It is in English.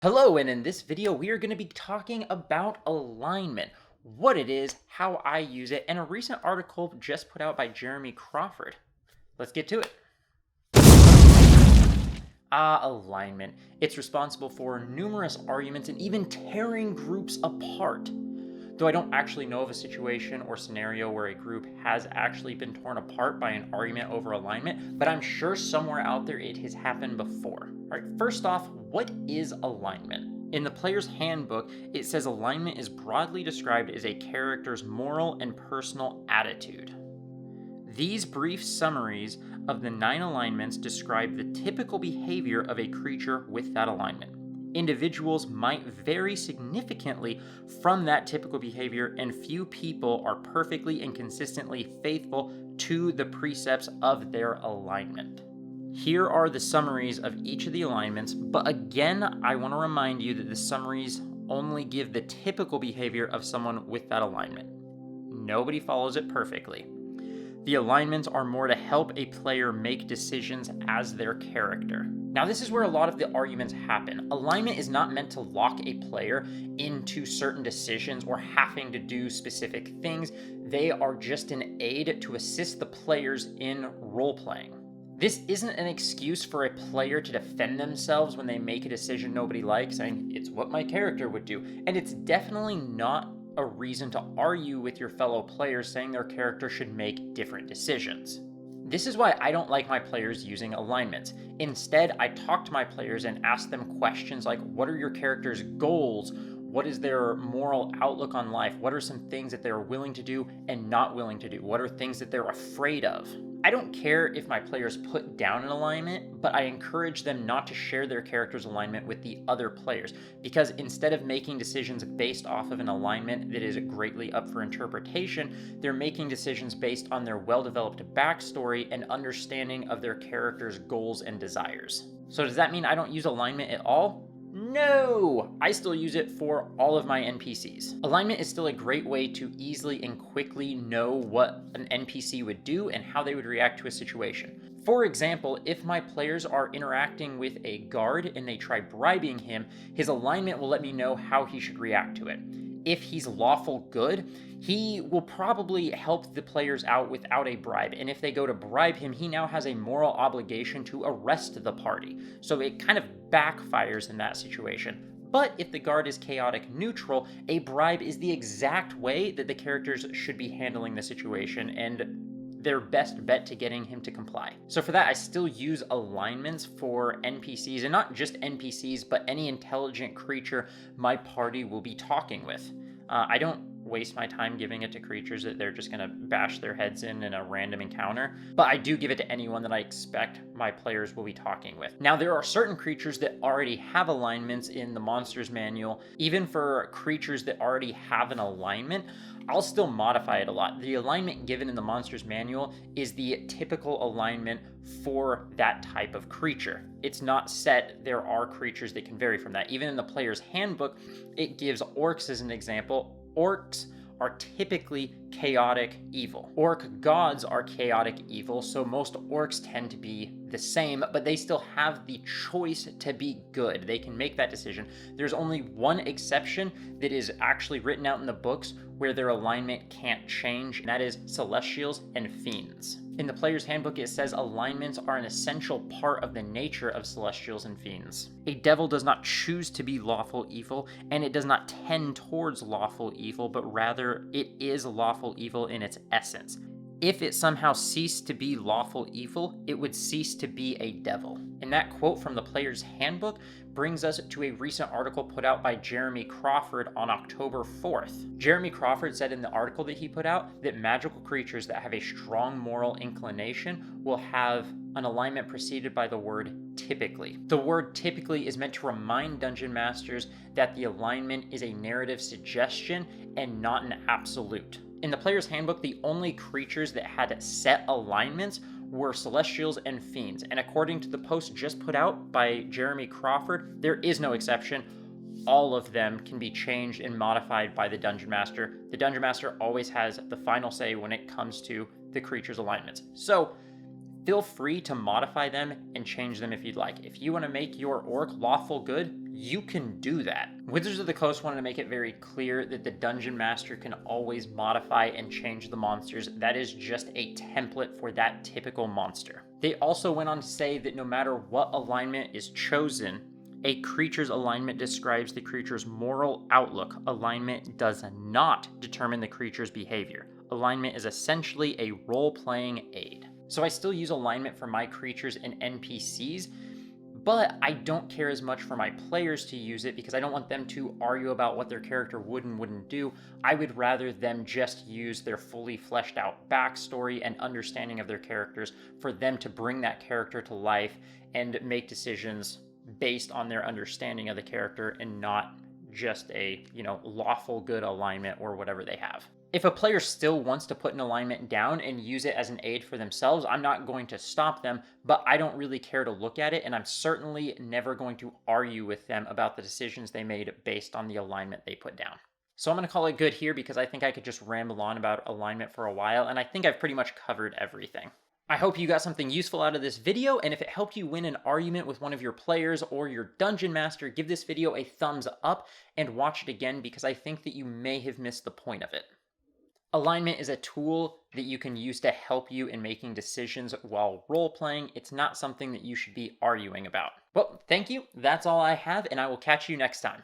Hello, and in this video, we are going to be talking about alignment, what it is, how I use it, and a recent article just put out by Jeremy Crawford. Let's get to it. Alignment. It's responsible for numerous arguments and even tearing groups apart. Though I don't actually know of a situation or scenario where a group has actually been torn apart by an argument over alignment, but I'm sure somewhere out there it has happened before. All right, first off, what is alignment? In the player's handbook, it says alignment is broadly described as a character's moral and personal attitude. These brief summaries of the 9 alignments describe the typical behavior of a creature with that alignment. Individuals might vary significantly from that typical behavior, and few people are perfectly and consistently faithful to the precepts of their alignment. Here are the summaries of each of the alignments, but again, I want to remind you that the summaries only give the typical behavior of someone with that alignment. Nobody follows it perfectly. The alignments are more to help a player make decisions as their character. Now, this is where a lot of the arguments happen. Alignment is not meant to lock a player into certain decisions or having to do specific things. They are just an aid to assist the players in role-playing. This isn't an excuse for a player to defend themselves when they make a decision nobody likes, saying, it's what my character would do. And it's definitely not a reason to argue with your fellow players saying their character should make different decisions. This is why I don't like my players using alignments. Instead, I talk to my players and ask them questions like, what are your character's goals? What is their moral outlook on life? What are some things that they're willing to do and not willing to do? What are things that they're afraid of? I don't care if my players put down an alignment, but I encourage them not to share their character's alignment with the other players, because instead of making decisions based off of an alignment that is greatly up for interpretation, they're making decisions based on their well-developed backstory and understanding of their character's goals and desires. So does that mean I don't use alignment at all? No! I still use it for all of my NPCs. Alignment is still a great way to easily and quickly know what an NPC would do and how they would react to a situation. For example, if my players are interacting with a guard and they try bribing him, his alignment will let me know how he should react to it. If he's lawful good, he will probably help the players out without a bribe. And if they go to bribe him, he now has a moral obligation to arrest the party. So it kind of backfires in that situation. But if the guard is chaotic neutral, a bribe is the exact way that the characters should be handling the situation and their best bet to getting him to comply. So for that, I still use alignments for NPCs, and not just NPCs, but any intelligent creature my party will be talking with. I don't waste my time giving it to creatures that they're just going to bash their heads in a random encounter, but I do give it to anyone that I expect my players will be talking with. Now, there are certain creatures that already have alignments in the Monsters Manual. Even for creatures that already have an alignment, I'll still modify it a lot. The alignment given in the Monsters Manual is the typical alignment for that type of creature. It's not set. There are creatures that can vary from that. Even in the player's handbook, it gives orcs as an example. Orcs are typically chaotic evil. Orc gods are chaotic evil, so most orcs tend to be the same, but they still have the choice to be good. They can make that decision. There's only one exception that is actually written out in the books where their alignment can't change, and that is celestials and fiends. In the player's handbook, it says alignments are an essential part of the nature of celestials and fiends. A devil does not choose to be lawful evil, and it does not tend towards lawful evil, but rather it is lawful evil in its essence. If it somehow ceased to be lawful evil, it would cease to be a devil. And that quote from the player's handbook brings us to a recent article put out by Jeremy Crawford on October 4th. Jeremy Crawford said in the article that he put out that magical creatures that have a strong moral inclination will have an alignment preceded by the word typically. The word typically is meant to remind dungeon masters that the alignment is a narrative suggestion and not an absolute. In the player's handbook, the only creatures that had set alignments were celestials and fiends, and according to the post just put out by Jeremy Crawford, there is no exception. All of them can be changed and modified by the Dungeon Master. The Dungeon Master always has the final say when it comes to the creature's alignments. So feel free to modify them and change them if you'd like. If you want to make your orc lawful good, you can do that. Wizards of the Coast wanted to make it very clear that the Dungeon Master can always modify and change the monsters. That is just a template for that typical monster. They also went on to say that no matter what alignment is chosen, a creature's alignment describes the creature's moral outlook. Alignment does not determine the creature's behavior. Alignment is essentially a role-playing aid. So I still use alignment for my creatures and NPCs, but I don't care as much for my players to use it because I don't want them to argue about what their character would and wouldn't do. I would rather them just use their fully fleshed out backstory and understanding of their characters for them to bring that character to life and make decisions based on their understanding of the character and not just a, lawful good alignment or whatever they have. If a player still wants to put an alignment down and use it as an aid for themselves, I'm not going to stop them, but I don't really care to look at it, and I'm certainly never going to argue with them about the decisions they made based on the alignment they put down. So I'm going to call it good here because I think I could just ramble on about alignment for a while, and I think I've pretty much covered everything. I hope you got something useful out of this video, and if it helped you win an argument with one of your players or your dungeon master, give this video a thumbs up and watch it again because I think that you may have missed the point of it. Alignment is a tool that you can use to help you in making decisions while role-playing. It's not something that you should be arguing about. Well, thank you. That's all I have, and I will catch you next time.